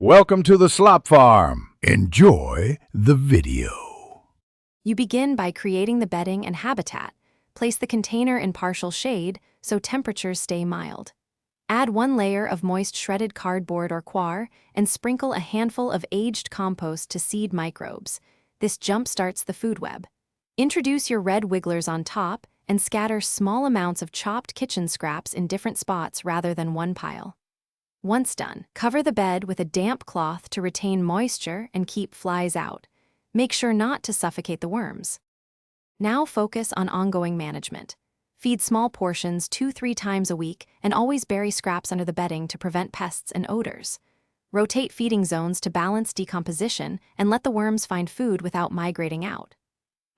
Welcome to the Slop Farm. Enjoy the video. You begin by creating the bedding and habitat. Place the container in partial shade so temperatures stay mild. Add 1 layer of moist shredded cardboard or coir and sprinkle a handful of aged compost to seed microbes. This jumpstarts the food web. Introduce your red wigglers on top and scatter small amounts of chopped kitchen scraps in different spots rather than one pile. Once done, cover the bed with a damp cloth to retain moisture and keep flies out. Make sure not to suffocate the worms. Now focus on ongoing management. Feed small portions 2-3 times a week and always bury scraps under the bedding to prevent pests and odors. Rotate feeding zones to balance decomposition and let the worms find food without migrating out.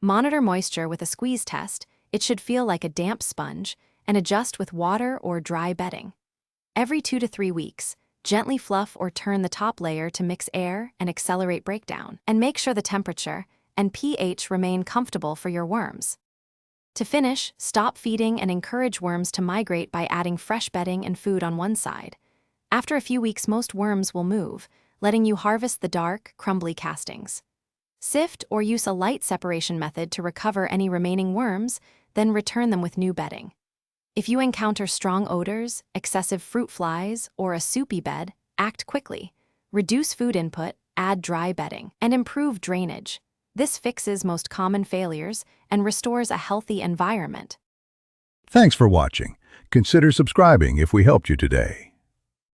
Monitor moisture with a squeeze test. It should feel like a damp sponge, and adjust with water or dry bedding. Every 2 to 3 weeks, gently fluff or turn the top layer to mix air and accelerate breakdown, and make sure the temperature and pH remain comfortable for your worms. To finish, stop feeding and encourage worms to migrate by adding fresh bedding and food on one side. After a few weeks, most worms will move, letting you harvest the dark, crumbly castings. Sift or use a light separation method to recover any remaining worms, then return them with new bedding. If you encounter strong odors, excessive fruit flies, or a soupy bed, act quickly. Reduce food input, add dry bedding, and improve drainage. This fixes most common failures and restores a healthy environment. Thanks for watching. Consider subscribing if we helped you today.